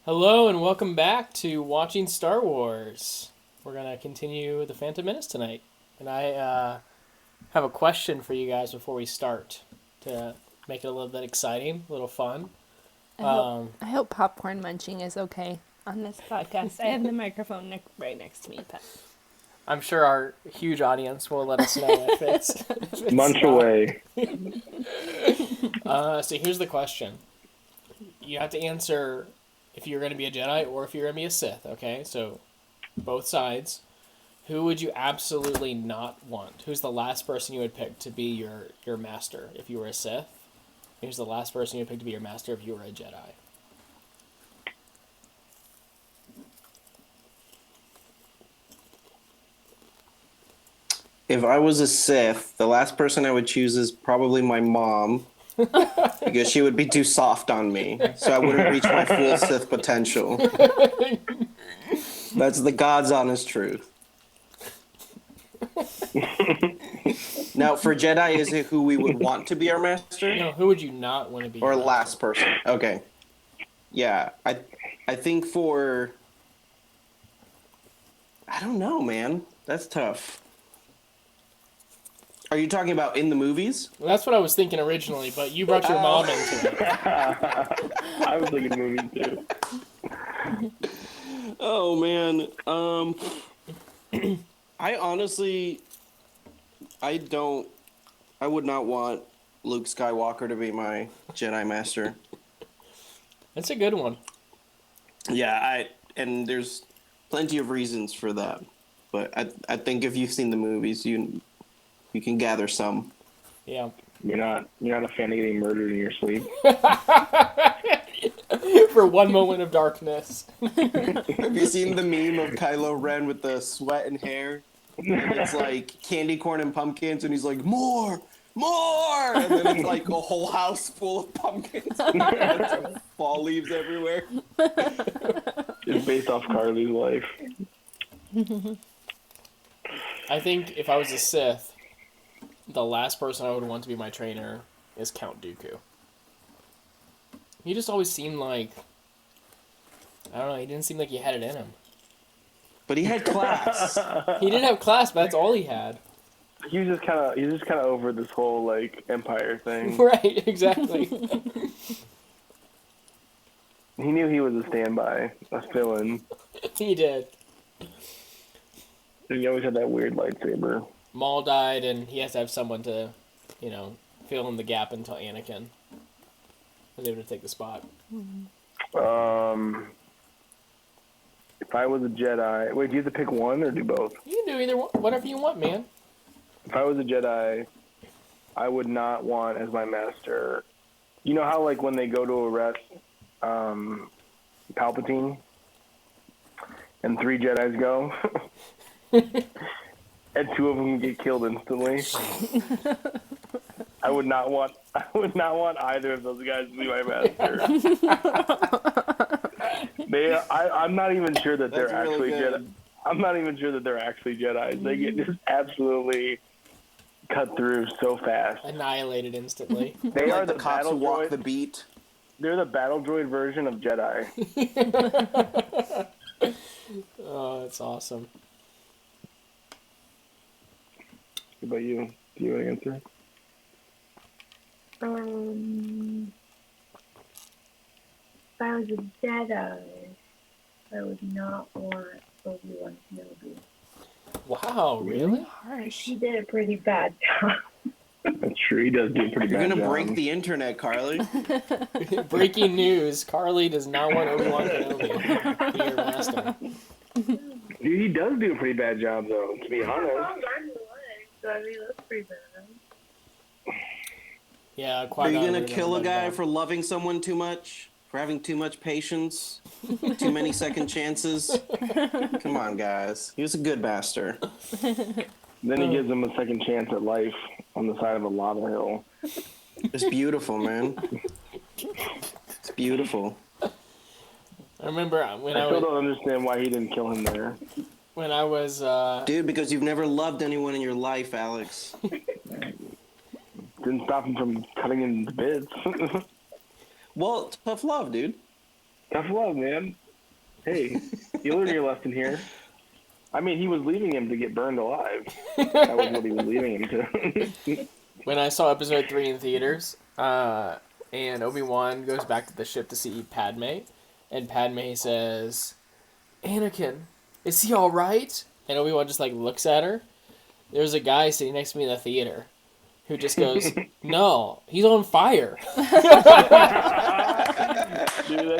Hello and welcome back to Watching Star Wars. We're going to continue the Phantom Menace tonight. And I have a question for you guys before we start to make it a little bit exciting, a little fun. I hope popcorn munching is okay on this podcast. I have the microphone right next to me, but I'm sure our huge audience will let us know if it's Munch not. away. So here's the question. You have to answer if you're going to be a Jedi or if you're going to be a Sith, okay? So both sides. Who would you absolutely not want? Who's the last person you would pick to be your master if you were a Sith? Who's the last person you would pick to be your master if you were a Jedi? If I was a Sith, the last person I would choose is probably my mom, because she would be too soft on me, so I wouldn't reach my full Sith potential. That's the God's honest truth. Now, for Jedi, is it who we would want to be our master? No, who would you not want to be? Or your master? last person? Okay. Yeah, I think for... I don't know, man. That's tough. Are you talking about in the movies? Well, that's what I was thinking originally, but you brought your mom into it. I was thinking movies too. Oh man. I honestly I would not want Luke Skywalker to be my Jedi Master. That's a good one. Yeah, and there's plenty of reasons for that. But I think if you've seen the movies, you can gather some. Yeah. You're not a fan of getting murdered in your sleep. For one moment of darkness. Have you seen the meme of Kylo Ren with the sweat and hair? And it's like candy corn and pumpkins, and he's like, more! And then it's like a whole house full of pumpkins. And fall leaves everywhere. It's based off Carly's life. I think if I was a Sith, the last person I would want to be my trainer is Count Dooku. He just always seemed like... I don't know, he didn't seem like he had it in him. But he had class. He didn't have class, but that's all he had. He's just kind of over this whole like empire thing. Right, exactly. He knew he was a standby, a fill-in, He did. and he always had that weird lightsaber. Maul died, and he has to have someone to, fill in the gap until Anakin was able to take the spot. If I was a Jedi, wait, do you have to pick one or do both? You can do either one, whatever you want, man. If I was a Jedi, I would not want as my master. You know how like when they go to arrest Palpatine, and 3 Jedis go, and 2 of them get killed instantly. I would not want either of those guys to be my master. I'm not even sure that they're That's really actually good. Jedi. I'm not even sure that they're actually Jedis. They get just absolutely cut through so fast. Annihilated instantly. They Like are the the cops who battle walk droid. the beat. They're the battle droid version of Jedi. Oh, that's awesome. What about you? Do you want to answer? If I was a Jedi, I would not want Obi-Wan Kenobi. Wow, really? harsh. He did a pretty bad job. That's true. He does do a pretty You're bad gonna job. break the internet, Carly. Breaking news: Carly does not want Obi-Wan Kenobi to be your master. Dude, he does do a pretty bad job, though. To be honest. So I mean, that's pretty bad. Yeah, Are Qui-Gon you gonna would've done kill a better guy job. for loving someone too much? For having too much patience? Too many second chances? Come on, guys. He was a good master. Then he gives him a second chance at life on the side of a lava hill. It's beautiful, man. It's beautiful. I remember when I I still was don't understand why he didn't kill him there. Dude, because you've never loved anyone in your life, Alex. Didn't stop him from cutting him to bits. Well, tough love, dude. Tough love, man. Hey, you learned your lesson here. I mean, he was leaving him to get burned alive. That was what he was leaving him to. When I saw episode 3 in theaters, and Obi-Wan goes back to the ship to see Padme, and Padme says, Anakin, is he alright? And Obi-Wan just like looks at her. There's a guy sitting next to me in the theater who just goes, no, he's on fire. Dude,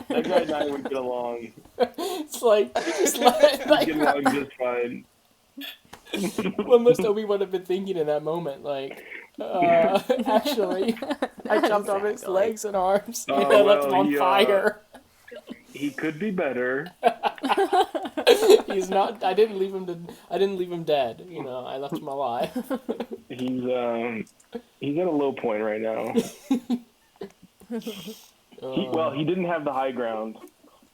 that guy and I would get along. It's like, just like Get along just fine. what must Obi-Wan have been thinking in that moment? Like, actually, I chopped off his legs and arms and I left him on fire. He could be better. He's not. I didn't leave him dead. You know, I left him alive. He's at a low point right now. He didn't have the high ground.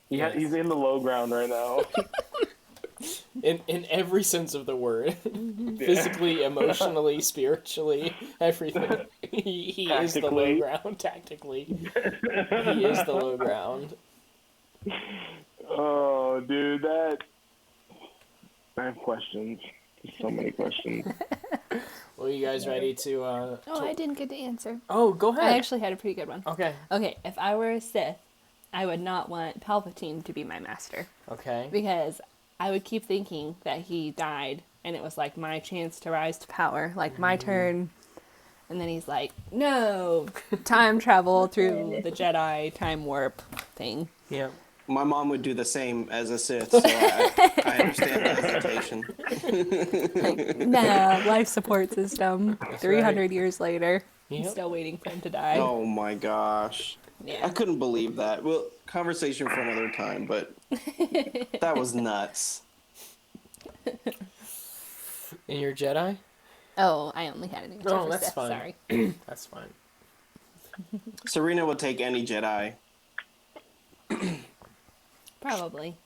He's in the low ground right now. In every sense of the word, physically, emotionally, spiritually, everything. He is the low ground. Tactically, he is the low ground. Oh, dude, I have questions. So many questions. Well, you guys ready to? I didn't get to answer. Oh, go ahead. I actually had a pretty good one. Okay. Okay, if I were a Sith, I would not want Palpatine to be my master. Okay. Because I would keep thinking that he died and it was like my chance to rise to power, like my turn. And then he's like, no, time travel through the Jedi time warp thing. Yeah. My mom would do the same as a Sith, so I understand the hesitation. Nah, life support system. That's 300 right. years later, Yep. still waiting for him to die. Oh my gosh. Yeah. I couldn't believe that. Well, conversation for another time, but that was nuts. And you're Jedi? Oh, I only had an answer Oh, for that's Sith, fine. sorry. That's fine. Serena would take any Jedi. Probably.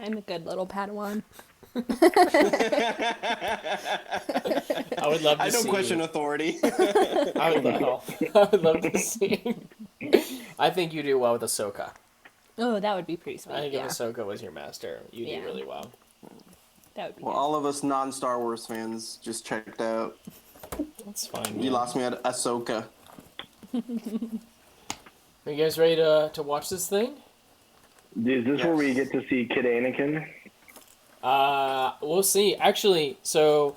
I'm a good little Padawan. I would love to I don't see question you. authority. I would love to see. I think you do well with Ahsoka. Oh, that would be pretty sweet. I think Yeah, if Ahsoka was your master, you do Yeah. really well. that would be Well, good. all of us non-Star Wars fans just checked out. That's fine. You man. lost me at Ahsoka. Are you guys ready to watch this thing? Is this where we get to see Kid Anakin? We'll see. Actually, so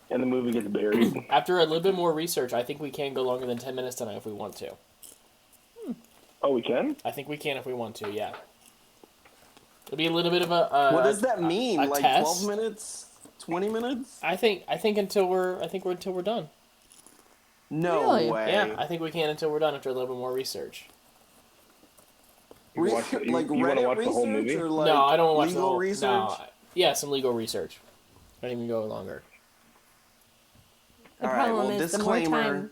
And the movie gets buried. after a little bit more research, I think we can go longer than 10 minutes tonight if we want to. Oh, we can? I think we can if we want to, yeah. It'll be a little bit of a What does that mean? a Like test? 12 minutes? 20 minutes? I think until we're done. No Really? way. Yeah, I think we can until we're done after a little bit more research. You Re- watch the- you- like you wanna Reddit watch the whole research movie? or like No, I don't want to watch legal the whole research? No. Yeah, some legal research. I don't even go longer. The All right, problem well, is the more disclaimer. time...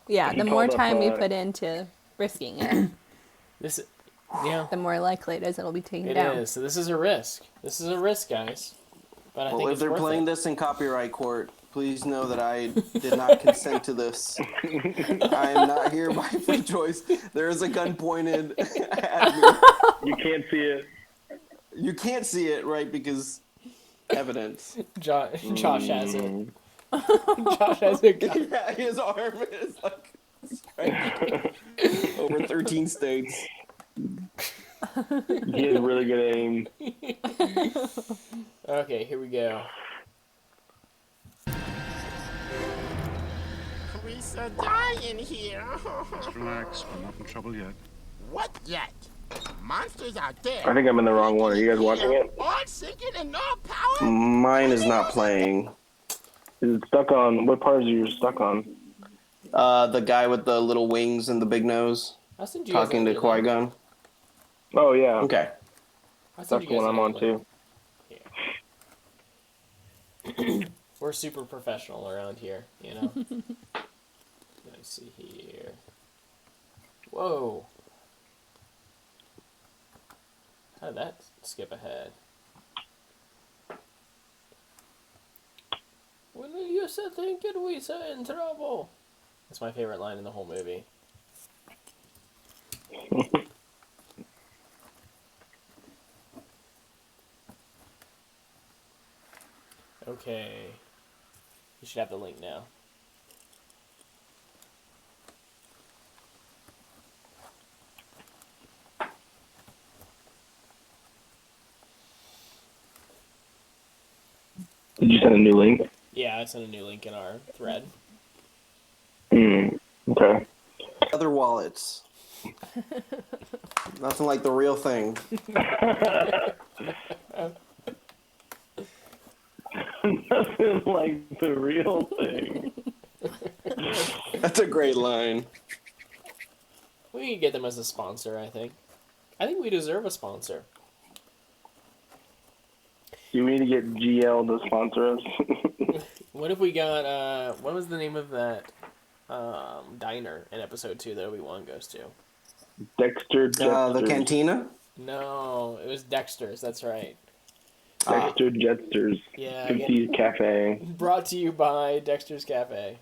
Yeah, He the more called up, time we put into risking it, This, yeah, the more likely it is it'll be taken it down. is. So this is a risk. This is a risk, guys. But I Well, think if it's they're worth playing it. this in copyright court, please know that I did not consent to this. I am not here by free choice. There is a gun pointed at me. You can't see it. You can't see it, right? Because evidence. Josh has it. Josh has a gun. Yeah, his arm is like stretched over 13 states. He has really good aim. Okay, here we go. Police are dying here. Just relax. We're not in trouble yet. What yet? Monsters out there. I think I'm in the wrong one. Are you guys watching it? All sinking and no power. Mine is not playing. Is it stuck on? What part are you stuck on? The guy with the little wings and the big nose I'll send you guys talking a to link. Qui-Gon. Oh, yeah. Okay. I'll send That's you the guys one a I'm on, link. too. We're super professional around here, you know? Let's see here. Whoa. How did that skip ahead? When are you thinking we are in trouble? That's my favorite line in the whole movie. Okay. You should have the link now. Did you send a new link? Yeah, I sent a new link in our thread. Okay. Other wallets. Nothing like the real thing. Nothing like the real thing. That's a great line. We can get them as a sponsor, I think. I think we deserve a sponsor. You need to get GL to sponsor us. What if we got, what was the name of that diner in episode 2 that Obi-Wan goes to? Dexter Jetsters. The cantina? No, it was Dexter's, that's right. Dexter Jetsters. Yeah, 50s Cafe. brought to you by Dexter's Cafe.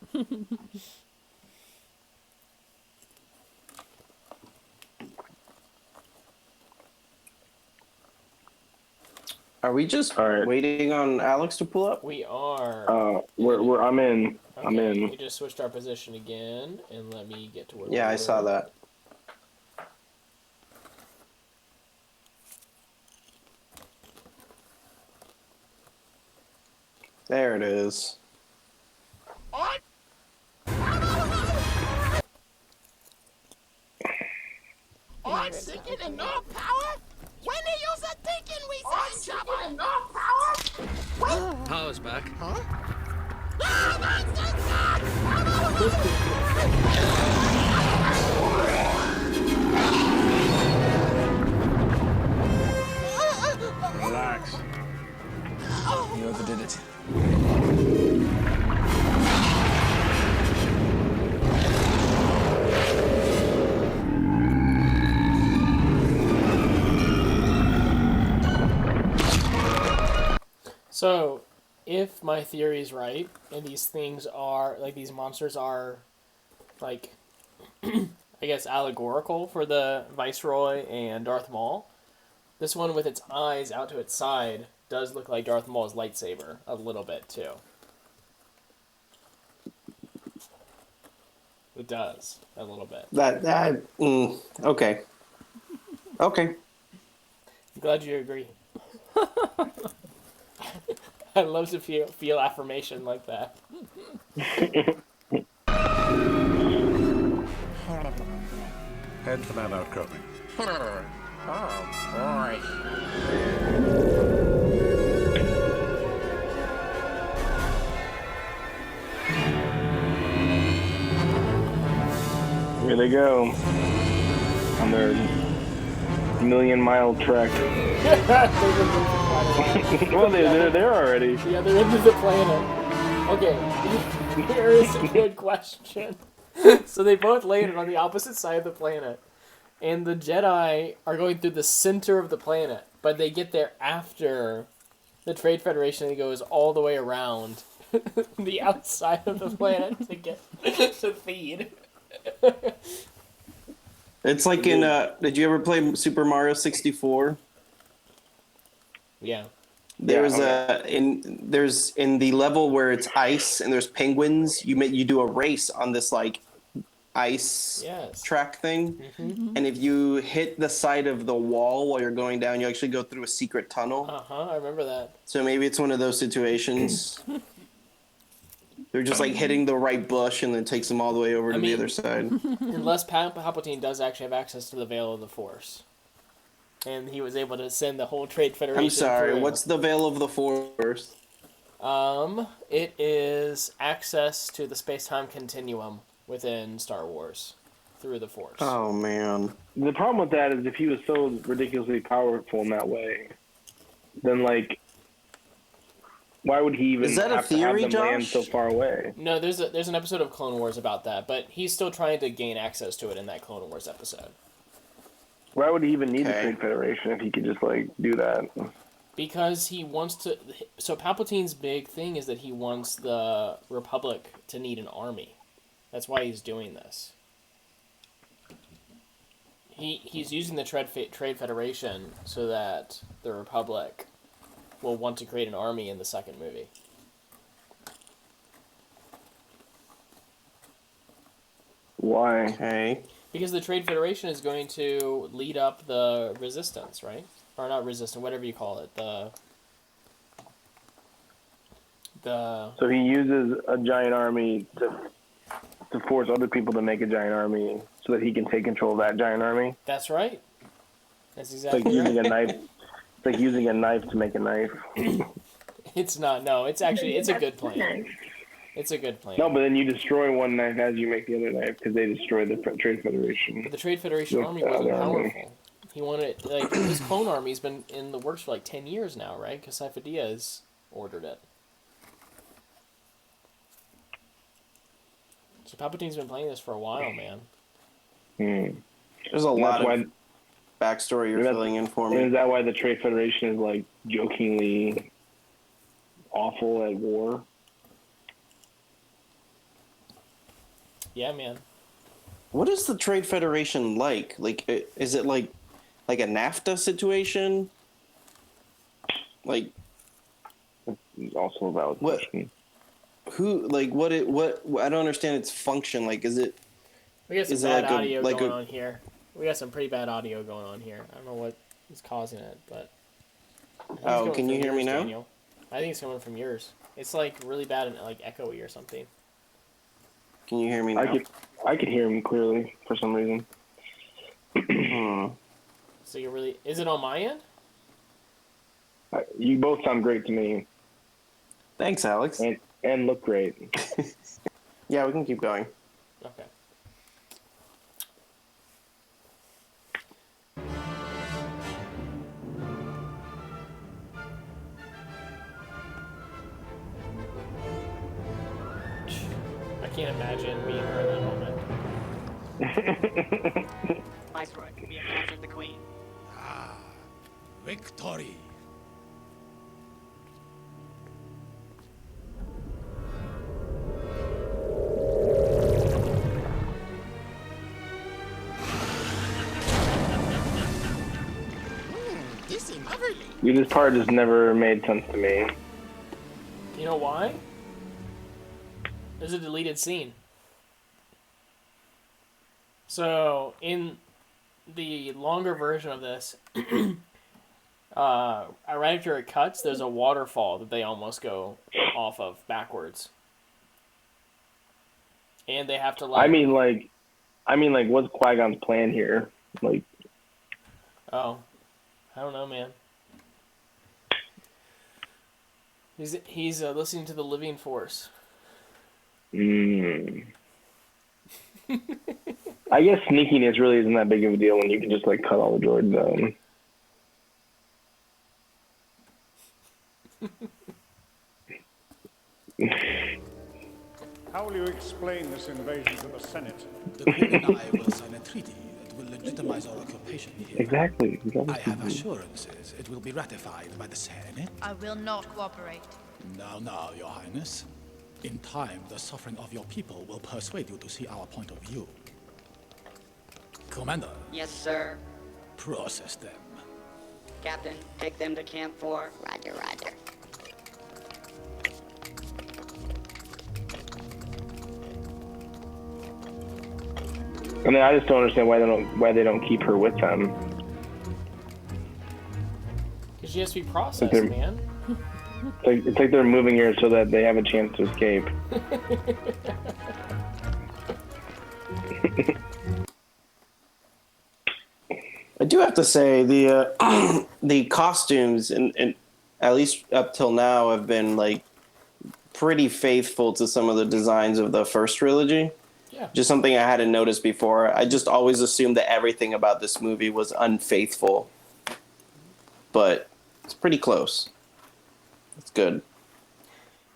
Are we just All right. waiting on Alex to pull up? We are. I'm in. I'm Okay, in. We just switched our position again, and let me get to where Yeah, we I saw were. that. There it is. On. On thinking and no power? When they use a thinking, we say in trouble and no power? Power's back. Huh? Ah, monsters Relax. You overdid it. So, if my theory is right, and these things are, like, these monsters are, like, I guess, allegorical for the Viceroy and Darth Maul, this one with its eyes out to its side does look like Darth Maul's lightsaber a little bit, too. It does, a little bit. Okay. Okay. I'm glad you agree. I love to feel affirmation like that. Head for that outcropping. Oh, boy. Here they go. On their million-mile trek. Well, they're there already. Yeah, they're into the planet. Okay, here is a good question. So they both landed on the opposite side of the planet. And the Jedi are going through the center of the planet. But they get there after the Trade Federation goes all the way around the outside of the planet to get to feed. It's like in did you ever play Super Mario 64? Yeah. There's in the level where it's ice and there's penguins, you do a race on this like ice Yes. track thing. And if you hit the side of the wall while you're going down, you actually go through a secret tunnel. I remember that. So maybe it's one of those situations. They're just like hitting the right bush and then takes them all the way over to the other side. Unless Palpatine does actually have access to the Veil of the Force. And he was able to send the whole Trade Federation I'm sorry, through. what's the Veil of the Force? It is access to the space-time continuum within Star Wars through the Force. Oh man. The problem with that is if he was so ridiculously powerful in that way, then like, why would he even Is that a have theory, to have them land Josh? so far away? No, there's an episode of Clone Wars about that, but he's still trying to gain access to it in that Clone Wars episode. Why would he even need the Okay. Trade Federation if he could just like do that? Because he wants to... So Palpatine's big thing is that he wants the Republic to need an army. That's why he's doing this. He's using the Trade Federation so that the Republic will want to create an army in the second movie. Why? Okay. Because the Trade Federation is going to lead up the resistance, right? Or not resistance, whatever you call it. So he uses a giant army to force other people to make a giant army so that he can take control of that giant army. That's right. That's It's like exactly using right. a knife. It's like using a knife to make a knife. It's not. No, it's actually it's a good plan. Nice. It's a good plan. No, but then you destroy one knife as you make the other knife because they destroy the Trade Federation. But the Trade Federation With army the wasn't other army. powerful. He wanted like his clone army's been in the works for like 10 years now, right? Because Sifo Dyas ordered it. So Palpatine's been playing this for a while, man. There's a lot That's of backstory you're that's- filling in for And me. is that why the Trade Federation is like jokingly awful at war? Yeah, man. What is the Trade Federation like? Like, is it like a NAFTA situation? Like, It's also a valid What- question. who? Like, what? I don't understand its function. Like, is it? We got some Is it bad like a- audio like going a- on here. We got some pretty bad audio going on here. I don't know what is causing it, but. I think it's Oh, coming can you from hear me yours, now? Daniel. I think it's coming from yours. It's like really bad and like echoey or something. Can you hear me now? I could hear him clearly for some reason. So you're really. Is it on my end? You both sound great to me Thanks, Alex. and look great. Yeah, we can keep going. Okay. I can't imagine being her in that moment. Viceroy, we have captured the Queen. Victory. This is lovely. This part just never made sense to me. You know why? There's a deleted scene. So in the longer version of this, right after it cuts, there's a waterfall that they almost go off of backwards, and they have to like. I mean, what's Qui-Gon's plan here? Like, Oh, I don't know, man. He's listening to the living force. I guess sneakiness really isn't that big of a deal when you can just like cut all the droids down. How will you explain this invasion to the Senate? The Queen and I will sign a treaty that will legitimize our occupation here. Exactly. I have assurances it will be ratified by the Senate. I will not cooperate. Now, Your Highness. In time, the suffering of your people will persuade you to see our point of view. Commander, Yes, sir. process them. Captain, take them to Camp 4. Roger, roger. I mean, I just don't understand why they don't keep her with them. Because she has to be processed, they're- man. It's like they're moving her so that they have a chance to escape. I do have to say the the costumes and at least up till now have been like pretty faithful to some of the designs of the first trilogy. Yeah. Just something I hadn't noticed before. I just always assumed that everything about this movie was unfaithful, but it's pretty close. It's good.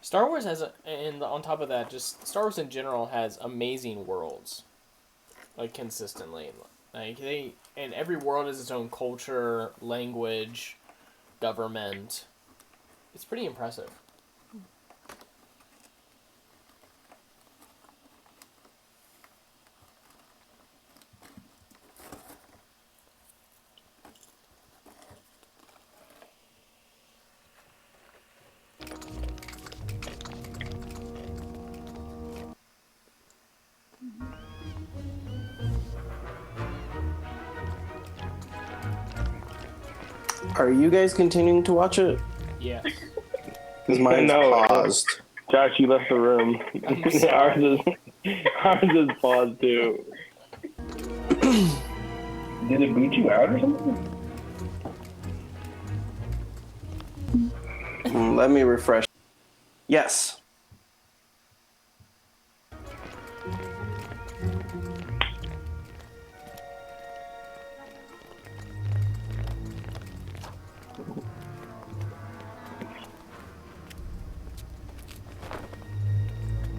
Star Wars has, on top of that, just Star Wars in general has amazing worlds, like consistently. Like and every world has its own culture, language, government. It's pretty impressive. Are you guys continuing to watch it? Yes. Because mine's No. paused. Josh, you left the room. I'm sorry. ours is paused too. Did it boot you out or something? Let me refresh. Yes.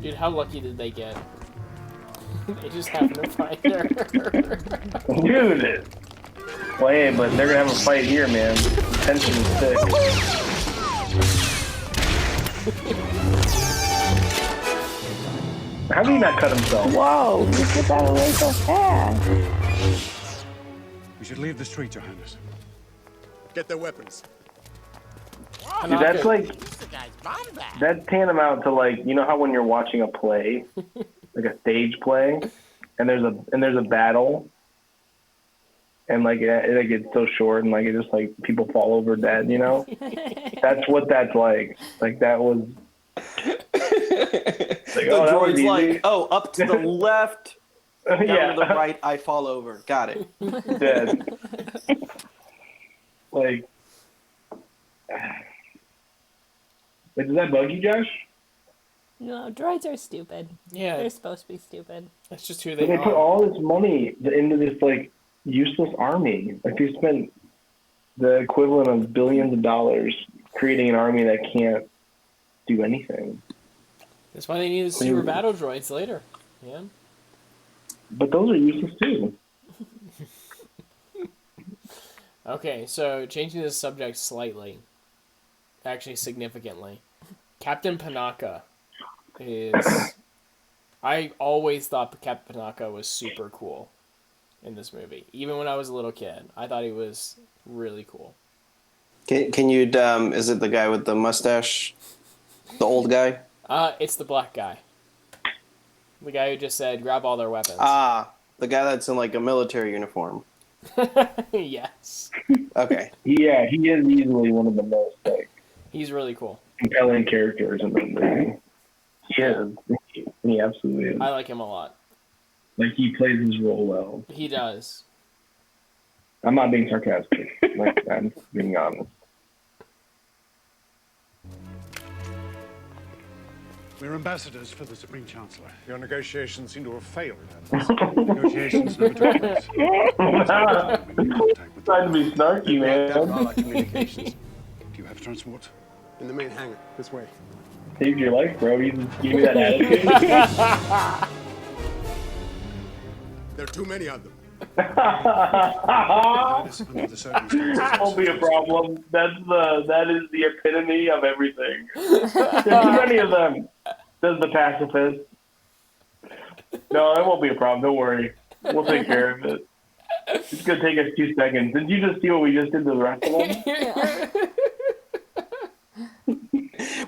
Dude, how lucky did they get? They just happened to find her. Dude! Well, hey, but they're gonna have a fight here, man. Tension is thick. How did he not cut himself? Whoa, you get that away so fast. We should leave the street, Your Highness. Get their weapons. Dude, that's like, This guy's bomb bag. that's tantamount to like, you know how when you're watching a play, like a stage play, and there's a battle, and like it gets so short, and like it just like people fall over dead, you know? That's what that's like. Like that was. Like, The oh, that was droid's easy. like, oh, up to the left, down Yeah. to the right, I fall over. Got it. Dead. Like, does that bug you, Josh? No, droids are stupid. Yeah, They're supposed to be stupid. that's just who But they they put are. all this money into this like useless army. Like they spent the equivalent of billions of dollars creating an army that can't do anything. That's why they needed super battle droids later. Yeah. But those are useless too. Okay, so changing the subject slightly, actually significantly, Captain Panaka is. I always thought Captain Panaka was super cool in this movie. Even when I was a little kid, I thought he was really cool. Can you, is it the guy with the mustache? The old guy? It's the black guy. The guy who just said, grab all their weapons. Ah, the guy that's in like a military uniform. Yes. Okay. Yeah, he is easily one of the most like He's really cool. compelling characters in the movie. He is. He absolutely is. I like him a lot. Like he plays his role well. He does. I'm not being sarcastic. Like I'm being honest. We're ambassadors for the Supreme Chancellor. Your negotiations seem to have failed. Negotiations never took place. Trying to be snarky, man. Our communications. Do you have transport? In the main hangar. This way. Saved your life, bro. You just give me that attitude. There are too many of them. Under the circumstances. Won't be a problem. That is the epitome of everything. There's too many of them. Says the pacifist. No, it won't be a problem. Don't worry. We'll take care of it. It's gonna take us 2 seconds. Did you just see what we just did to the rest of them?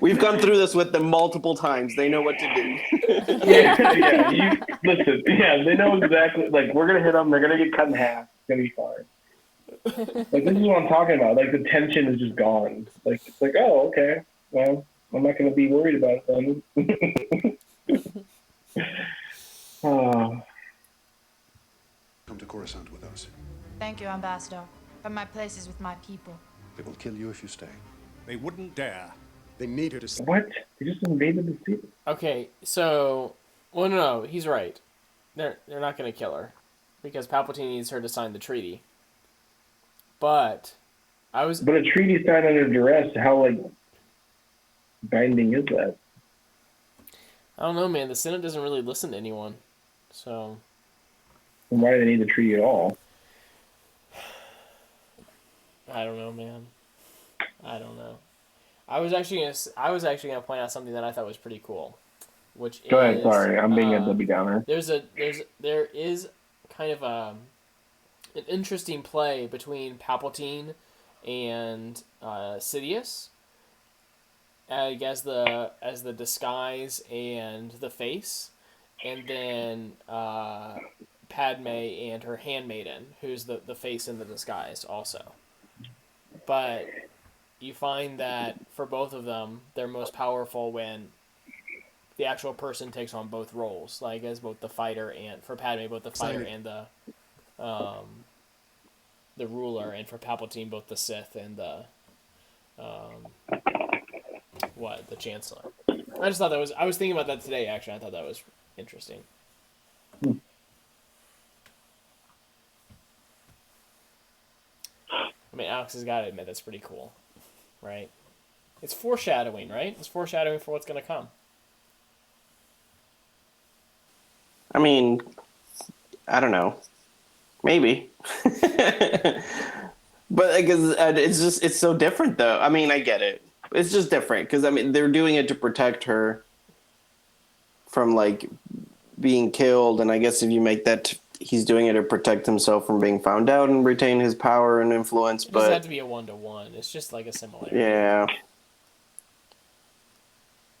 We've gone through this with them multiple times. They know what to do. Yeah. Listen. Yeah, they know exactly. Like we're gonna hit them. They're gonna get cut in half. It's gonna be fine. Like this is what I'm talking about. Like the tension is just gone. Like it's like, oh, okay. Well, I'm not gonna be worried about it then. Oh. Come to Coruscant with us. Thank you, Ambassador. But my place is with my people. They will kill you if you stay. They wouldn't dare. They need her to stay. What? They just invaded the city. Okay, so... Well, no, he's right. They're not going to kill her. Because Palpatine needs her to sign the treaty. But... But a treaty signed under duress, how, like, binding is that? I don't know, man. The Senate doesn't really listen to anyone. So... And why do they need the treaty at all? I don't know, man. I don't know. I was actually gonna point out something that I thought was pretty cool, which Go is, ahead, sorry, I'm being a Debbie Downer. There is kind of an interesting play between Palpatine and Sidious, as the disguise and the face, and then Padme and her handmaiden, who's the face and the disguise also. but you find that for both of them, they're most powerful when the actual person takes on both roles, like as both the fighter and for Padme, both the fighter and the ruler, and for Palpatine, both the Sith and the the Chancellor. I just thought that was. I was thinking about that today. Actually, I thought that was interesting. I mean, Alex has got to admit that's pretty cool, right? It's foreshadowing, right? It's foreshadowing for what's going to come. I mean, I don't know. Maybe. But because it's so different, though. I mean, I get it. It's just different because, I mean, they're doing it to protect her from, like, being killed. And I guess if you make that, he's doing it to protect himself from being found out and retain his power and influence. It doesn't have to be a 1-to-1. It's just like a similarity. Yeah.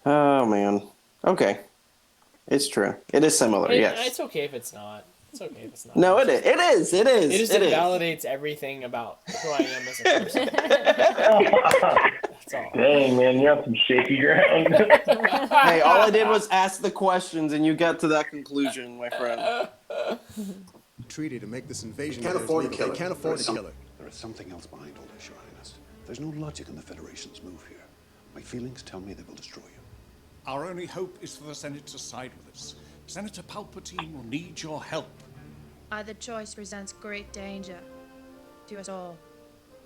Oh, man. Okay. It's true. It is similar, yes. It's okay if it's not. It's okay if it's not. No, it is. It is. It is. It just it invalidates everything about who I am as a person. That's all. Dang, man, you're on some shaky ground. Hey, all I did was ask the questions, and you got to that conclusion, my friend. Treaty to make this invasion. They can't afford to kill They her. can't afford to kill her. There is something else behind all this, Your Highness. There's no logic in the Federation's move here. My feelings tell me they will destroy you. Our only hope is for the Senate to side with us. Senator Palpatine will need your help. Either choice presents great danger to us all.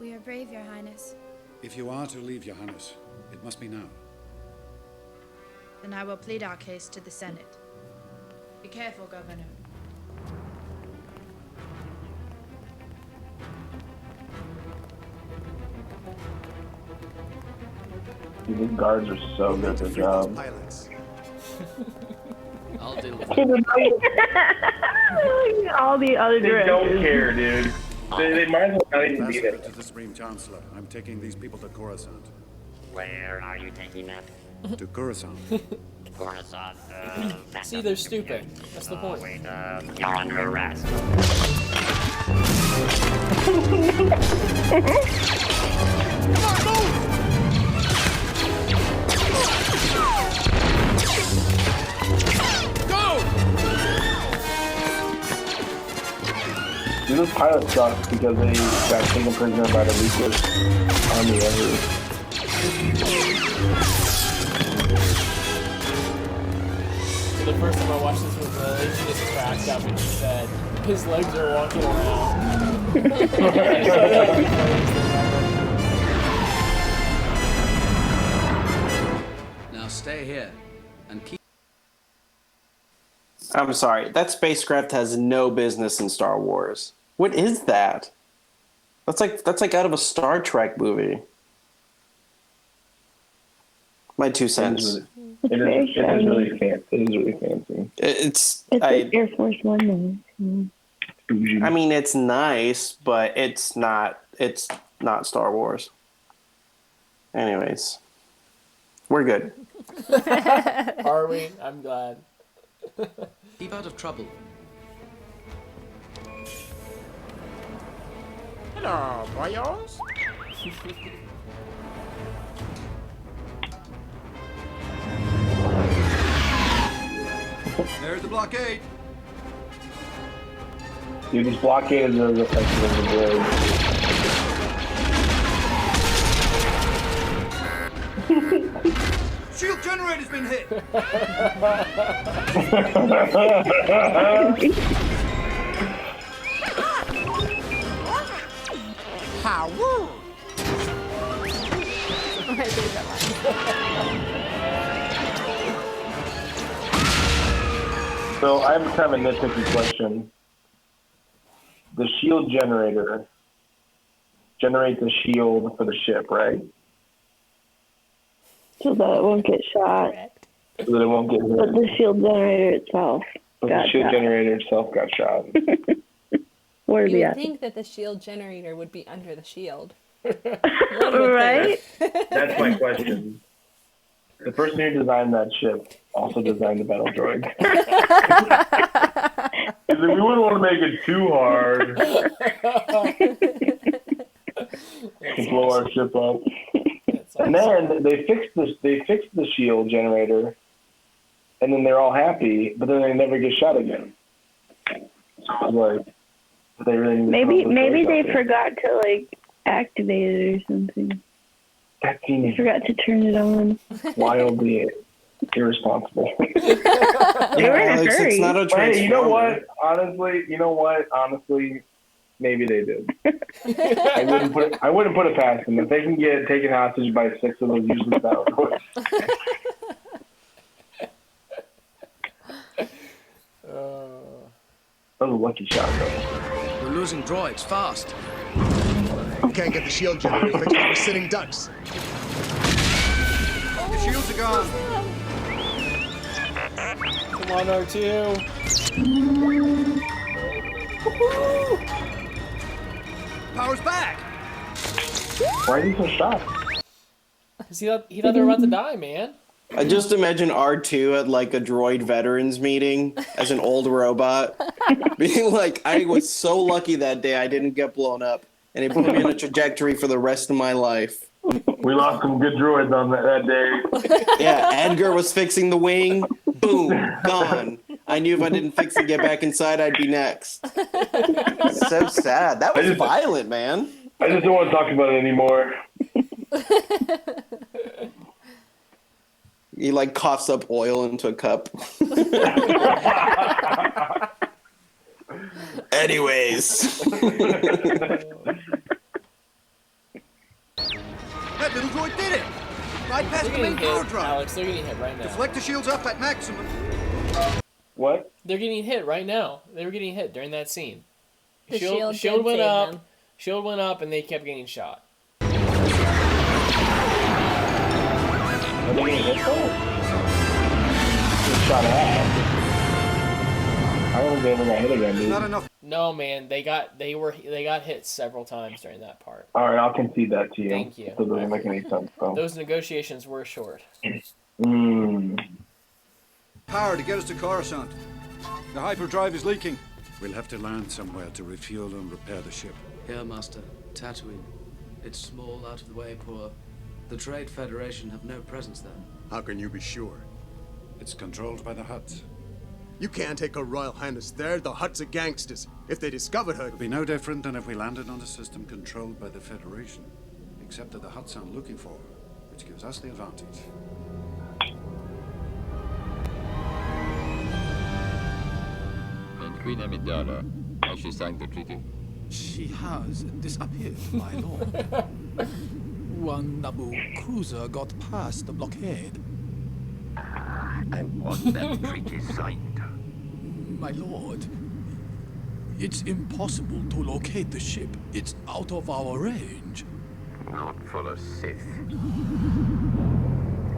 We are brave, Your Highness. If you are to leave, Your Highness, it must be now. Then I will plead our case to the Senate. Be careful, Governor. These guards are so good at their job. I'll deal with All the other They directors. don't care, dude. They might as well not even be Ambassador there. to the Supreme Chancellor, I'm taking these people to Coruscant. Where are you taking them? To Coruscant. Coruscant. See, they're stupid. That's the point. Wait, you're under arrest. Dude, those pilots suck because they got taken prisoner by the weakest army ever. The first time I watched this movie, she just cracked up and she said, his legs are walking around. Now stay here and keep. I'm sorry. That spacecraft has no business in Star Wars. What is that? That's like out of a Star Trek movie. My 2 cents. It is really fancy. It is really fancy. It's like Air Force One, though. I mean, it's nice, but it's not Star Wars. Anyways, we're good. Are we? I'm glad. Keep out of trouble. Hello, boyos. There's the blockade. Dude, this blockade is as effective as the blade. Shield generator's been hit. How rude. So I have kind of a nitpicky question. The shield generator generates a shield for the ship, right? So that it won't get shot. So that it won't get hit. But the shield generator itself But got the shield shot. generator itself got shot. Where's You he would at? think that the shield generator would be under the shield. Right? That's my question. The person who designed that ship also designed the battle droid. He's like, we wouldn't want to make it too hard. to blow our ship up. And then they fixed the shield generator, and then they're all happy, but then they never get shot again. So I was like, they really Maybe they forgot to like activate it or something. That They seems forgot to turn it on. wildly irresponsible. They were in a Alex, hurry. it's not a Hey, transformer. you know what? Honestly, maybe they did. I wouldn't put it past them. If they can get taken hostage by 6 of those useless battle that was a lucky shot, though. We're losing droids fast. We can't get the shield generator fixed like we're sitting ducks. The shields are gone. Come on, R2. Power's back. Why are you so shocked? Because he thought they were about to die, man. I just imagine R2 at like a droid veterans meeting as an old robot, being like, I was so lucky that day I didn't get blown up, and it put me on a trajectory for the rest of my life. We lost some good droids on that day. Yeah, Edgar was fixing the wing. Boom, gone. I knew if I didn't fix it, get back inside, I'd be next. So sad. That was violent, man. I just don't want to talk about it anymore. He like coughs up oil into a cup. Anyways. That little droid did it. Right past They're the main getting power hit, drive. Alex. They're getting hit right now. Deflector shields up at maximum. What? They're getting hit right now. They were getting hit during that scene. The Shield did went save up. them. Shield went up, and they kept getting shot. Are they getting hit though? Just shot at. I don't think they ever got hit again, dude. Not enough. No, man. They got hit several times during that part. All right, I'll concede that to you. Thank you. So it doesn't make any sense, though. Those negotiations were short. Power to get us to Coruscant. The hyperdrive is leaking. We'll have to land somewhere to refuel and repair the ship. Here, Master. Tatooine. It's small, out of the way, poor. The Trade Federation have no presence there. How can you be sure? It's controlled by the Hutts. You can't take her Royal Highness there. The Hutts are gangsters. If they discovered her... It would be no different than if we landed on a system controlled by the Federation. Except that the Hutts aren't looking for her, which gives us the advantage. And Queen Amidala, has she signed the treaty? She has disappeared, my lord. One Naboo cruiser got past the blockade. I want that treaty signed. My lord, it's impossible to locate the ship. It's out of our range. Not for a Sith.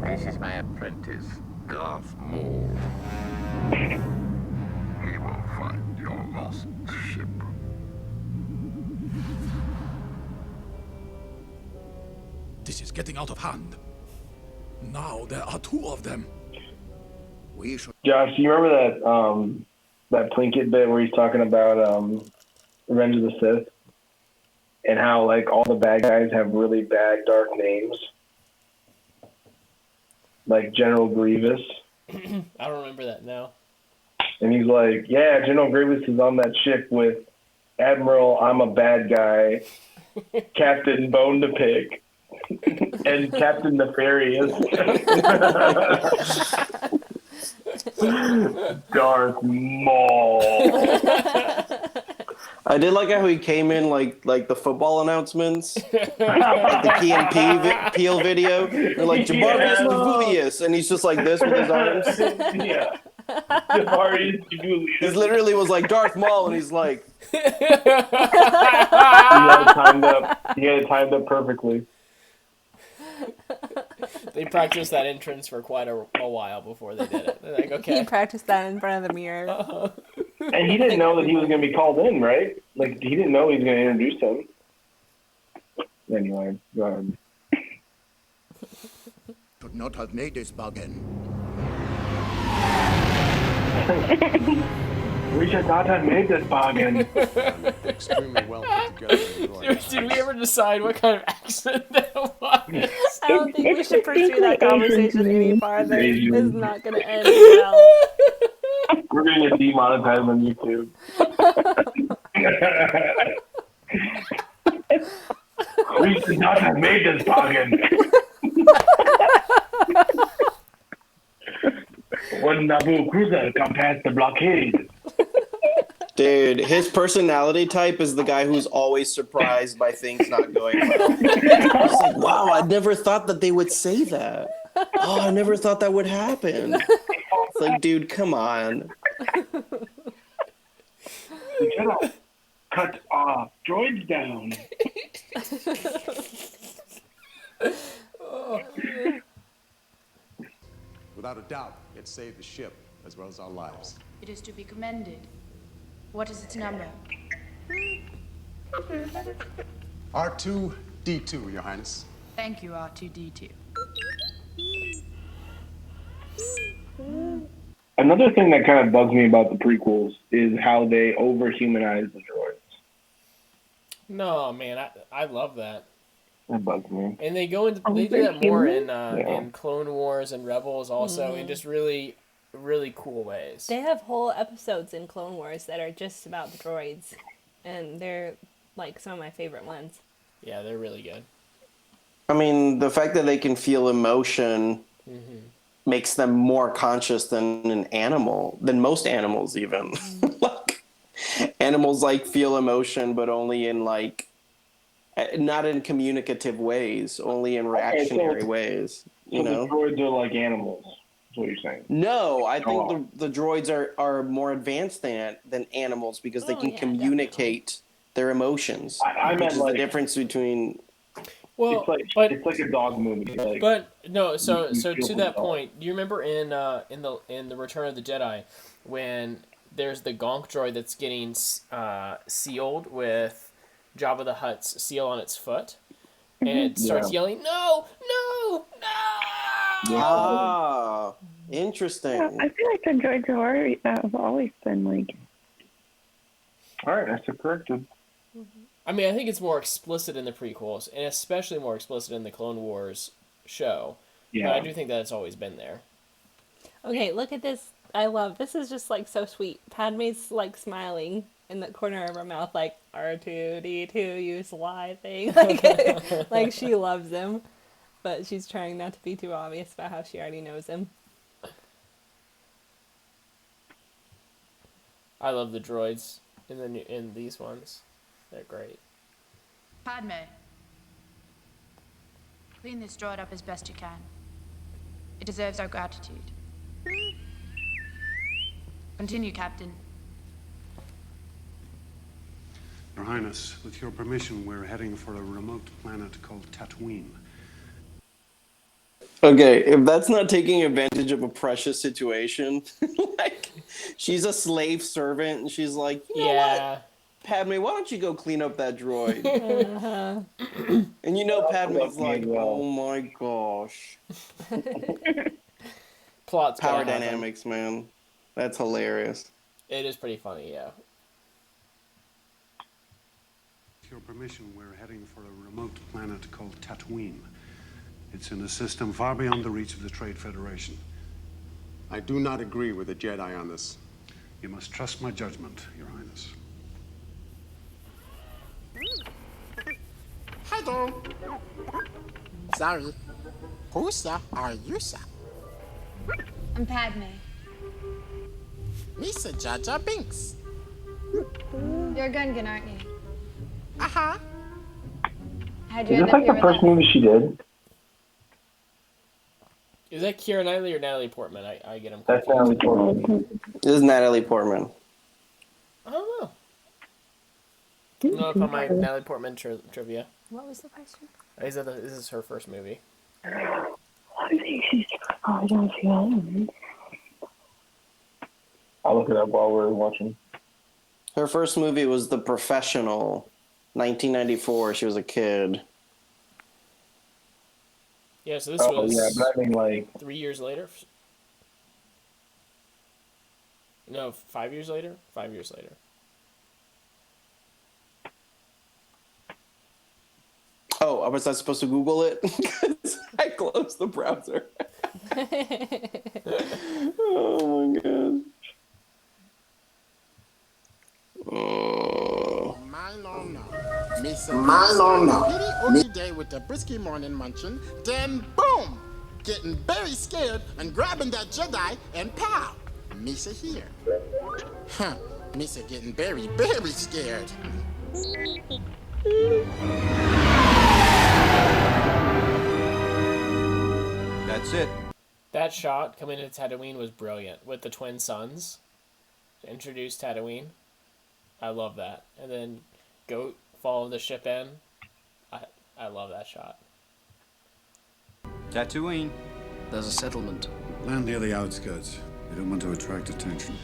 This is my apprentice, Darth Maul. He will find your lost ship. This is getting out of hand. Now there are two of them. We should... Josh, do you remember that Plinkett bit where he's talking about Revenge of the Sith? And how, like, all the bad guys have really bad, dark names? Like General Grievous. I don't remember that now. And he's like, yeah, General Grievous is on that ship with Admiral I'm a Bad Guy, Captain Bone to Pick, and Captain Nefarious. Darth Maul. I did like how he came in like the football announcements, like the Key and Peele video. They're like Jabarius Navulius, and he's just like this with his arms. Yeah, Jabarius Navulius. He literally was like Darth Maul, and he's like. He had it timed up perfectly. They practiced that entrance for quite a while before they did it. They're like, okay. He practiced that in front of the mirror. And he didn't know that he was going to be called in, right? Like, he didn't know he was going to introduce him. Anyway, go ahead. Should not have made this bargain. We should not have made this bargain. extremely well put together. Did we ever decide what kind of accent that was? I don't think we should pursue that conversation any farther. It's not going to end well. We're gonna get demonetized on YouTube. We should not have made this bargain. When Naboo cruiser come past the blockade. Dude, his personality type is the guy who's always surprised by things not going well. It's like, wow, I never thought that they would say that. Oh, I never thought that would happen. It's like, dude, come on. Lieutenant, cut our droids down. Without a doubt, it saved the ship as well as our lives. It is to be commended. What is its number? R2-D2, Your Highness. Thank you, R2-D2. Another thing that kind of bugs me about the prequels is how they overhumanize the droids. No, man, I love that. That bugs me. And they go into they do that more in Clone Wars and Rebels also in just really, really cool ways. They have whole episodes in Clone Wars that are just about the droids, and they're like some of my favorite ones. Yeah, they're really good. I mean, the fact that they can feel emotion makes them more conscious than most animals even. Like, animals like feel emotion, but only in like, not in communicative ways, only in reactionary ways. You know, the droids are like animals. That's what you're saying. No, I think the droids are more advanced than animals because they can communicate their emotions. I which meant is like the difference between. Well, it's like a dog movie. Like, but no, so you feel to the that dog. point, do you remember in the Return of the Jedi when there's the Gonk droid that's getting sealed with Jabba the Hutt's seal on its foot, and it starts yelling, "No, no, no!" Ah, interesting. Yeah, I feel like the droids have always been like. All right, that's corrected. I mean, I think it's more explicit in the prequels, and especially more explicit in the Clone Wars show. Yeah. But I do think that it's always been there. Okay, look at this. I love this. Is just like so sweet. Padme's like smiling in the corner of her mouth, like R2-D2, you sly thing. Like she loves him, but she's trying not to be too obvious about how she already knows him. I love the droids in these ones. They're great. Padme. Clean this droid up as best you can. It deserves our gratitude. Continue, Captain. Your Highness, with your permission, we're heading for a remote planet called Tatooine. Okay, if that's not taking advantage of a precious situation, like she's a slave servant and she's like, you know what? Padme, why don't you go clean up that droid? And you know Padme's like, oh my gosh. Plot's Power gonna happen. dynamics, man. That's hilarious. It is pretty funny, yeah. With your permission, we're heading for a remote planet called Tatooine. It's in a system far beyond the reach of the Trade Federation. I do not agree with the Jedi on this. You must trust my judgment, Your Highness. Hello. Sorry. Who, sir, are you, sir? I'm Padme. Misa Jar Jar Binks. You're a Gungan, aren't you? Uh-huh. How'd you Is end this up like here the with first us? movie she did? Is that Keira Knightley or Natalie Portman? I get them That's confused. Natalie Portman. This is Natalie Portman. I don't know. I'm gonna put my Natalie Portman trivia. What was the question? Is this her first movie? I think she's probably young. I'll look it up while we're watching. Her first movie was The Professional, 1994. She was a kid. Yeah, so this was but I mean, like 3 years later. No, 5 years later. 5 years later. Oh, I was not supposed to Google it because I closed the browser. Oh my god. Me a pity okie day with the brisky morning munching, then boom! Getting very scared and grabbing that Jedi and pow! Misa here. Huh. Misa getting very, very scared. That's it. That shot coming into Tatooine was brilliant with the twin suns to introduce Tatooine. I love that. And then go follow the ship in. I love that shot. Tatooine. There's a settlement. Land near the outskirts. We don't want to attract attention.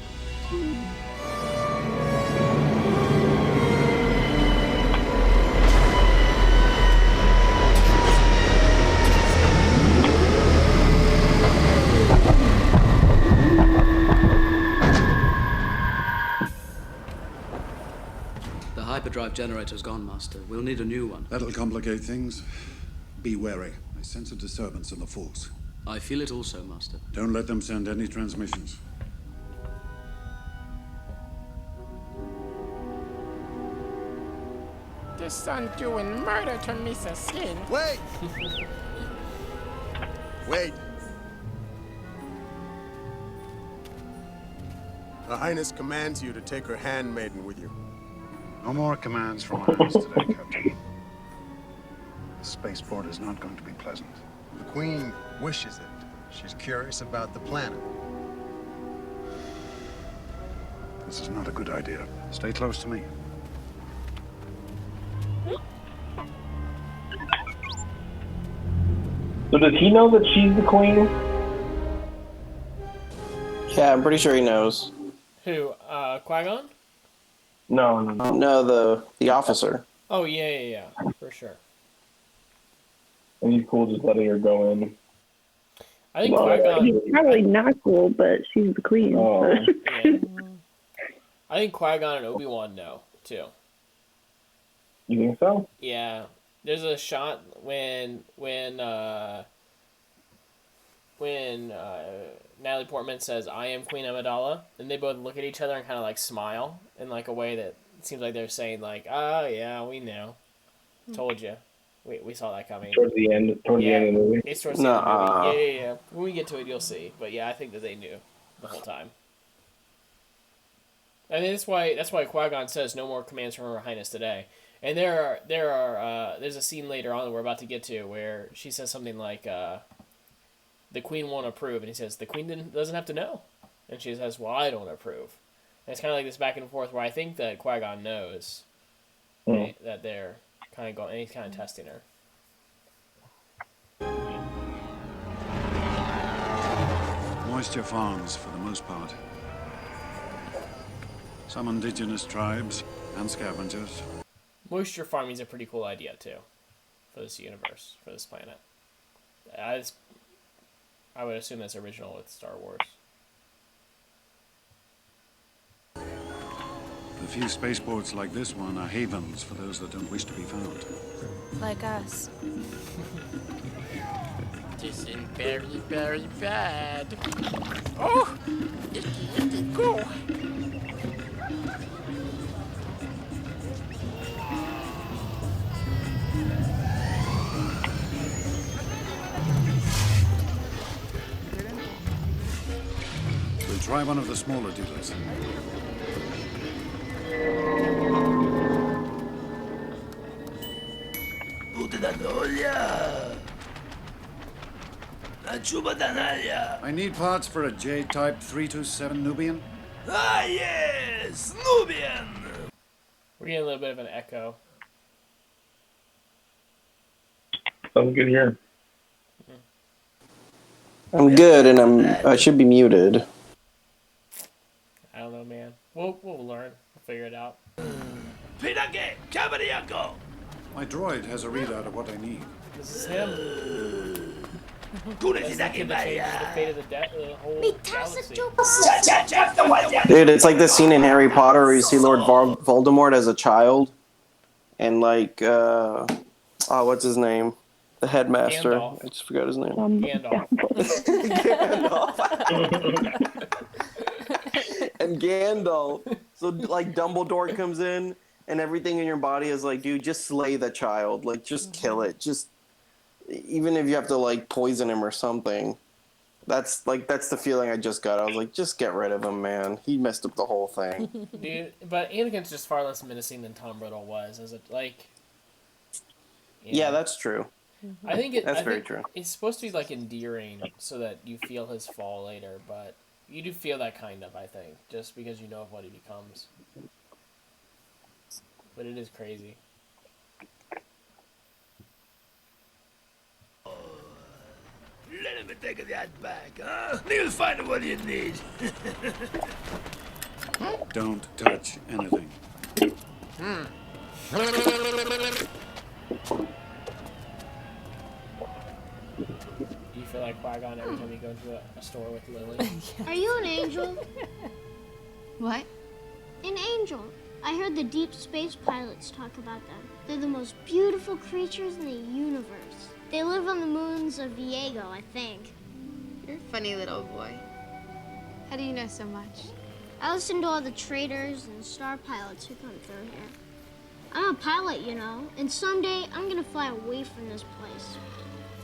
The hyperdrive generator's gone, Master. We'll need a new one. That'll complicate things. Be wary. I sense a disturbance in the Force. I feel it also, Master. Don't let them send any transmissions. The son doing murder to Misa's skin. Wait! Wait. Her Highness commands you to take her handmaiden with you. No more commands from Highness today, Captain. The spaceport is not going to be pleasant. The Queen wishes it. She's curious about the planet. This is not a good idea. Stay close to me. So does he know that she's the queen? Yeah, I'm pretty sure he knows. Who? Qui-Gon? No. No, the officer. Oh, yeah, for sure. And he's cool just letting her go in. I think Well, Qui-Gon... he's probably not cool, but she's the queen. Oh. Yeah. I think Qui-Gon and Obi-Wan know, too. You think so? Yeah. There's a shot when Natalie Portman says, "I am Queen Amidala," and they both look at each other and kind of like smile in like a way that seems like they're saying like, "Oh yeah, we knew, told you, we saw that coming." Towards the end of the movie. It's towards the end of the movie. Yeah. When we get to it, you'll see. But yeah, I think that they knew the whole time. And that's why Qui-Gon says no more commands from Her Highness today. And there's a scene later on that we're about to get to where she says something like, "The Queen won't approve," and he says, "The Queen doesn't have to know," and she says, "Well, I don't approve." And it's kind of like this back and forth where I think that Qui-Gon knows that they're kind of going, and he's kind of testing her. Moisture farms, for the most part. Some indigenous tribes and scavengers. Moisture farming is a pretty cool idea too, for this universe, for this planet. I would assume that's original with Star Wars. The few spaceports like this one are havens for those that don't wish to be found. Like us. This is very, very bad. Oh! Icky, go! We'll try one of the smaller dealers. I need parts for a J-type 327 Nubian. Ah, yes! Nubian! We're getting a little bit of an echo. Sounds good here. I'm good, and I should be muted. I don't know, man. We'll learn. We'll figure it out. My droid has a readout of what I need. This is him. That's the kid that changes the fate of the whole galaxy. Dude, it's like the scene in Harry Potter where you see Lord Voldemort as a child, and like Oh, what's his name? The headmaster. Gandalf. I just forgot his name. Gandalf. And Gandalf. So like Dumbledore comes in and everything in your body is like, dude, just slay the child. Like just kill it. Just even if you have to like poison him or something. That's the feeling I just got. I was like, just get rid of him, man. He messed up the whole thing. Dude, but Anakin's just far less menacing than Tom Riddle was. Is it like? Yeah, that's true. I think That's very true. It's supposed to be like endearing, so that you feel his fall later. But you do feel that kind of, I think, just because you know of what he becomes. But it is crazy. Let me take that back, huh? You'll find what you need. Don't touch anything. Do you feel like Qui-Gon every time you go into a store with Lily? Are you an angel? What? An angel. I heard the deep space pilots talk about them. They're the most beautiful creatures in the universe. They live on the moons of Viego, I think. You're a funny little boy. How do you know so much? I listen to all the traders and star pilots who come through here. I'm a pilot, you know, and someday I'm gonna fly away from this place.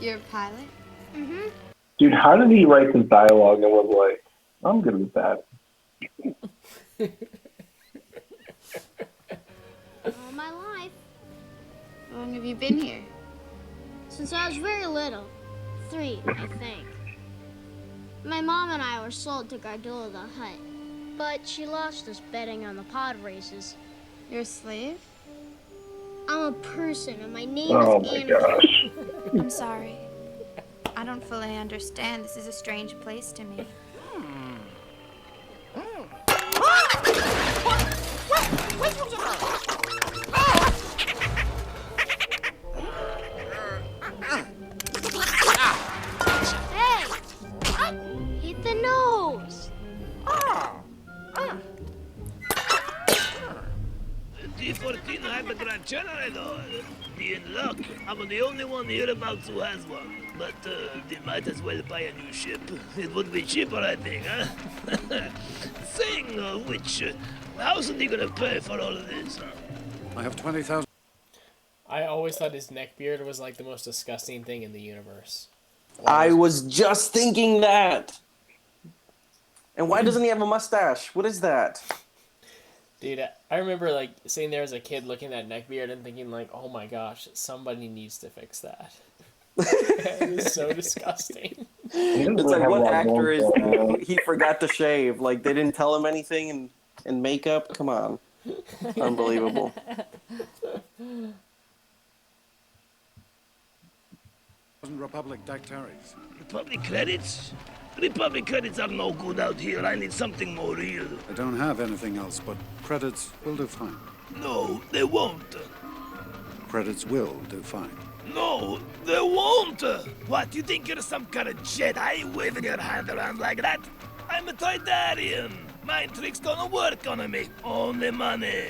You're a pilot? Mm-hmm. Dude, how did he write this dialogue and was like, I'm good with that? All my life. How long have you been here? Since I was very little. 3, I think. My mom and I were sold to Gardula the Hutt, but she lost us betting on the pod races. You're a slave? I'm a person, and my name Oh is my Anakin. gosh. I'm sorry. I don't fully understand. This is a strange place to me. Hey! Hit the nose! D14 hyperdrive generator. Be in luck. I'm the only one hereabouts who has one. But they might as well buy a new ship. It would be cheaper, I think, huh? Saying of which, how's he gonna pay for all of this? I have 20,000. I always thought his neck beard was like the most disgusting thing in the universe. I was just thinking that. And why doesn't he have a mustache? What is that? Dude, I remember like sitting there as a kid looking at that neck beard and thinking like, oh my gosh, somebody needs to fix that. It is so disgusting. It's like what actor is he forgot to shave? Like they didn't tell him anything in makeup? Come on. Unbelievable. Republic dactaries. Republic credits? Republic credits are no good out here. I need something more real. I don't have anything else, but credits will do fine. No, they won't. Credits will do fine. No, they won't. What, you think you're some kind of Jedi waving your hand around like that? I'm a Toydarian. Mind tricks don't work on me. Only money.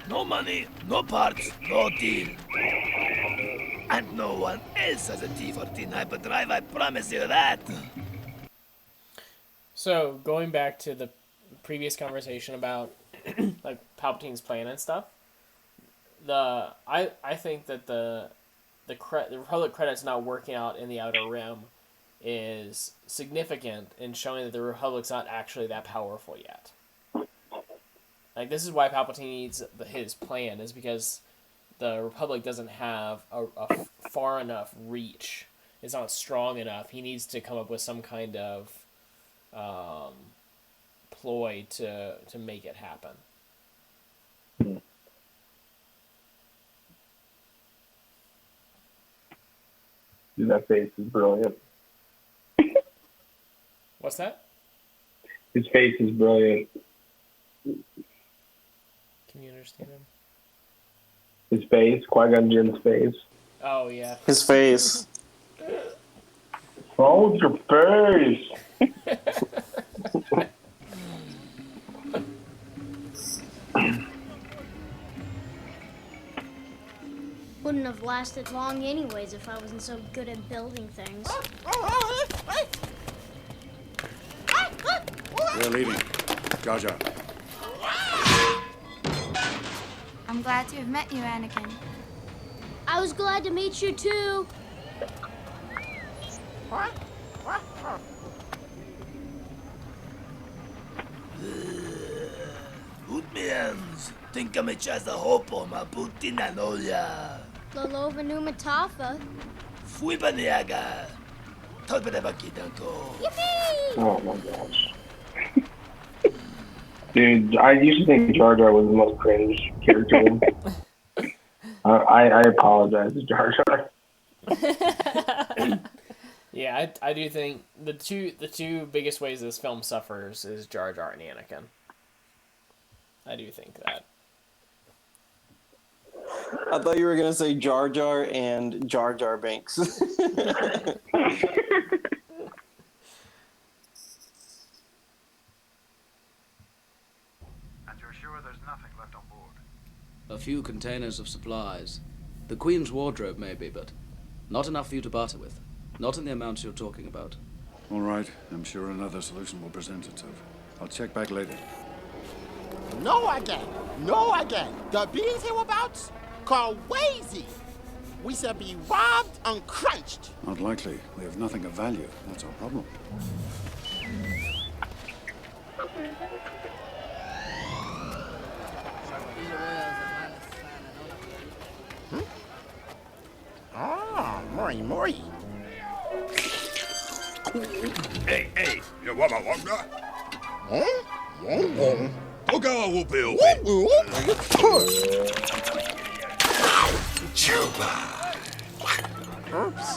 No money, no parts, no deal. And no one else has a T14 hyperdrive, I promise you that. So, going back to the previous conversation about like Palpatine's plan and stuff, I think that the Republic credits not working out in the Outer Rim is significant in showing that the Republic's not actually that powerful yet. Like, this is why Palpatine needs his plan, is because the Republic doesn't have a far enough reach. It's not strong enough. He needs to come up with some kind of ploy to make it happen. Dude, that face is brilliant. What's that? His face is brilliant. Can you understand him? His face, Qui-Gon Jinn's face. Oh, yeah. His face. Oh, it's your face! When wouldn't have lasted long anyways if I wasn't so good at building things. You're leading. Jar Jar. I'm glad to have met you, Anakin. I was glad to meet you too. Utmians, tinka me chasa hopo ma putina noya. Lalova Numatafa. Fui baniaga. Tolpede bakitanko. Yippee! Oh my gosh. Dude, I used to think Jar Jar was the most cringe character. I apologize to Jar Jar. Yeah, I do think the two biggest ways this film suffers is Jar Jar and Anakin. I do think that. I thought you were gonna say Jar Jar and Jar Jar Banks. And you're sure there's nothing left on board? A few containers of supplies. The Queen's wardrobe, maybe, but not enough for you to barter with. Not in the amounts you're talking about. All right, I'm sure another solution will present itself. I'll check back later. No again. No again. The beans hereabouts? Crazy. We shall be robbed and crunched. Not likely. We have nothing of value. That's our problem. Ah, Mori. Hey, you want my walker? Huh? Pogo will be Chuba. Oops.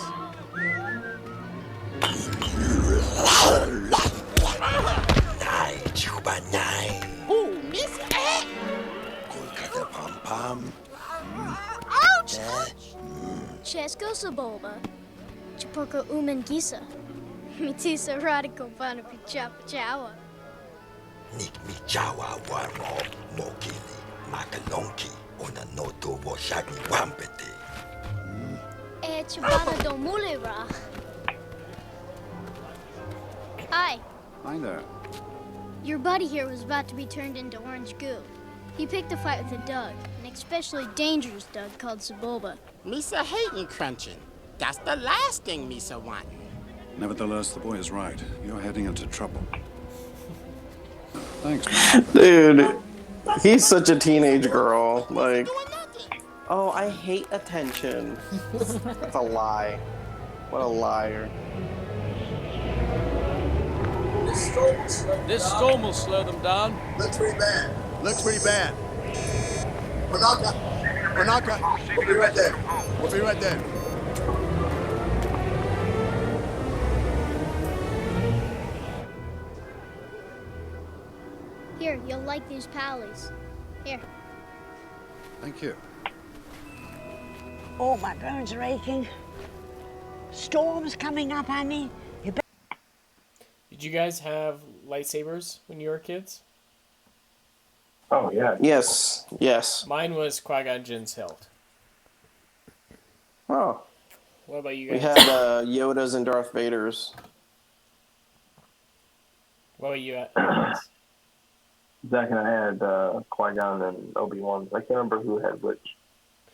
Nai, Chuba, nai. Ooh, miss it. Kolkata pom pom. Ouch! Chesko Saboba. Chipoko Umangisa. Mitisa Radical Banapi Chapa Chawa. Nik mi jawa waro mokili makalonki ona noto wo shagni wampete. Chibana Domulera. Hi. Hi there. Your buddy here was about to be turned into orange goo. He picked a fight with a Doug, an especially dangerous Doug called Saboba. Misa hating crunching. That's the last thing Misa want. Nevertheless, the boy is right. You're heading into trouble. Thanks, Dude, he's such a teenage girl. Like, oh, I hate attention. That's a lie. What a liar. This storm will slow them down. Looks pretty bad. Panaka. We'll be right there. Here, you'll like these pallies. Here. Thank you. Oh, my bones are aching. Storm's coming up, honey. Did you guys have lightsabers when you were kids? Oh, yeah. Yes. Mine was Qui-Gon Jinn's hilt. Oh. What about you guys? We had Yoda's and Darth Vader's. What about you? Zach and I had Qui-Gon and Obi-Wan. I can't remember who had which.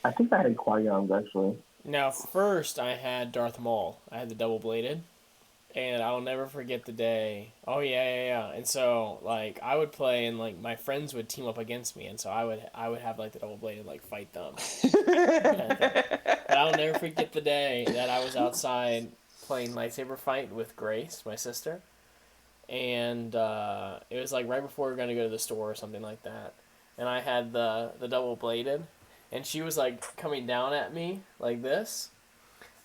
I think I had Qui-Gon's, actually. Now, first I had Darth Maul. I had the double-bladed. And I'll never forget the day. Oh, yeah. And so, like, I would play, and, like, my friends would team up against me. And so I would have, like, the double-bladed, like, fight them. But I'll never forget the day that I was outside playing lightsaber fight with Grace, my sister. And it was like right before we were going to go to the store or something like that. And I had the double bladed, and she was like coming down at me like this.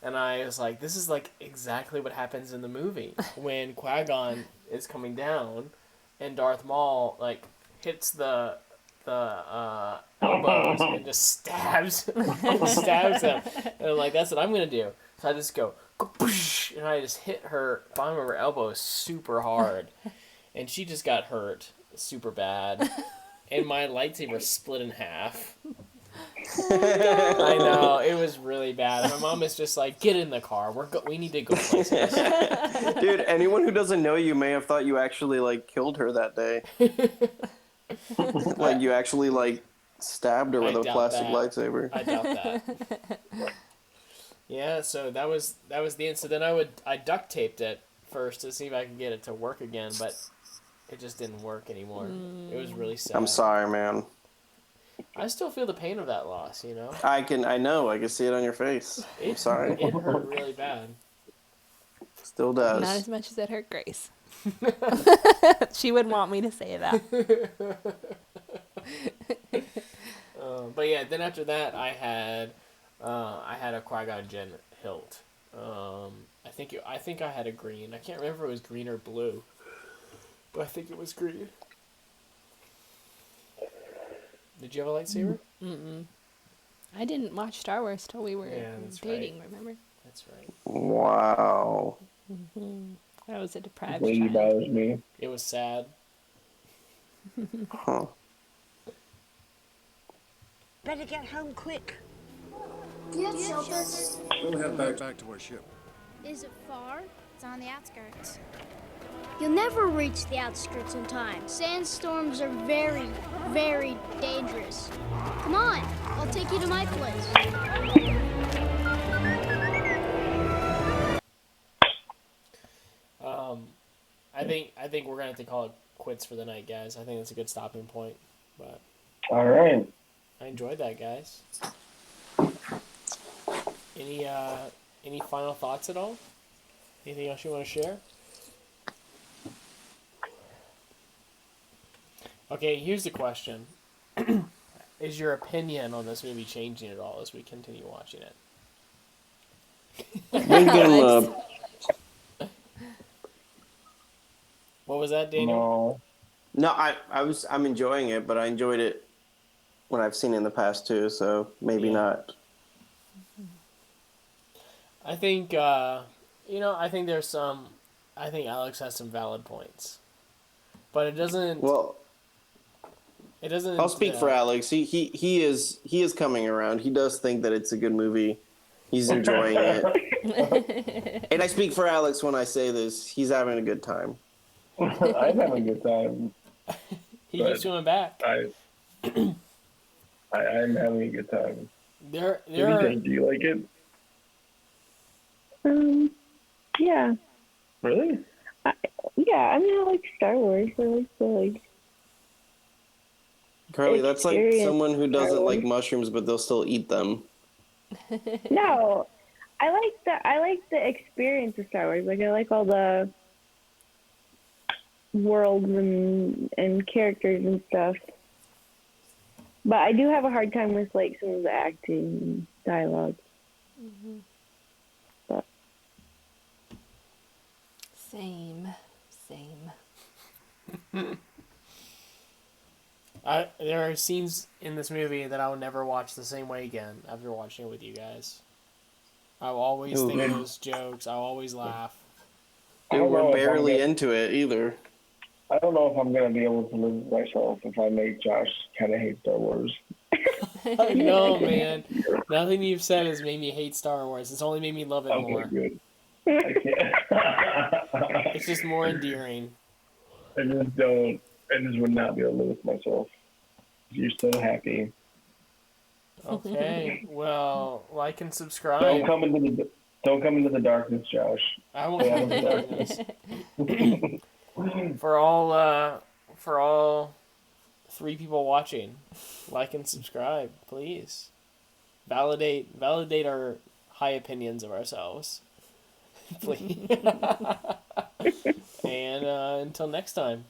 And I was like, this is like exactly what happens in the movie when Qui-Gon is coming down and Darth Maul like hits the elbows and just stabs them. And I'm like, that's what I'm going to do. So I just go, and I just hit her bottom of her elbow super hard, and she just got hurt super bad, and my lightsaber split in half. I know, it was really bad. My mom is just like, get in the car. We need to go places. Dude, anyone who doesn't know you may have thought you actually like killed her that day. Like you actually like stabbed her with a plastic lightsaber. I doubt that. Yeah, so that was the incident. I duct taped it first to see if I could get it to work again, but it just didn't work anymore. It was really sad. I'm sorry, man. I still feel the pain of that loss, you know? I know, I can see it on your face. I'm sorry. It hurt really bad. Still does. Not as much as it hurt Grace. She would want me to say that. But yeah, then after that, I had a Qui-Gon Jinn hilt. I think I had a green. I can't remember if it was green or blue, but I think it was green. Did you have a lightsaber? Mm-mm. I didn't watch Star Wars till we were dating. Right. Remember? That's right. Wow. Mm-hmm. I was a deprived Lady child. bothers me. It was sad. Huh. Better get home quick. Do you have shelters? We'll head back to our ship. Is it far? It's on the outskirts. You'll never reach the outskirts in time. Sandstorms are very, very dangerous. Come on, I'll take you to my place. I think we're gonna have to call it quits for the night, guys. I think that's a good stopping point. But All right. I enjoyed that, guys. Any final thoughts at all? Anything else you want to share? Okay, here's the question. Is your opinion on this movie changing at all as we continue watching it? What was that, Daniel? No, I'm enjoying it, but I enjoyed it when I've seen it in the past too, so maybe not. I think I think I think Alex has some valid points. But it doesn't It doesn't I'll speak for Alex. He is coming around. He does think that it's a good movie. He's enjoying it. And I speak for Alex when I say this. He's having a good time. I'm having a good time. He keeps coming back. I'm having a good time. Do you like it? Yeah. Really? Yeah, I mean, I like Star Wars. I like the, like... Carly, that's like experience someone who doesn't Star like Wars. mushrooms, but they'll still eat them. No, I like the experience of Star Wars. Like, I like all the worlds and characters and stuff. But I do have a hard time with, like, some of the acting and dialogue. Mm-hmm. But Same. There are scenes in this movie that I will never watch the same way again after watching it with you guys. I will always think of those jokes. I'll always laugh. Dude, we're barely into it either. I don't know if I'm going to be able to live with myself if I make Josh kind of hate Star Wars. I know, man. Nothing you've said has made me hate Star Wars. It's only made me love it more. Good. It's just more endearing. I just would not be able to live with myself. You're so happy. Okay, well, like and subscribe. Don't come into the darkness, Josh. I won't come into the darkness. For all 3 people watching, like and subscribe, please. Validate our high opinions of ourselves, please. And until next time.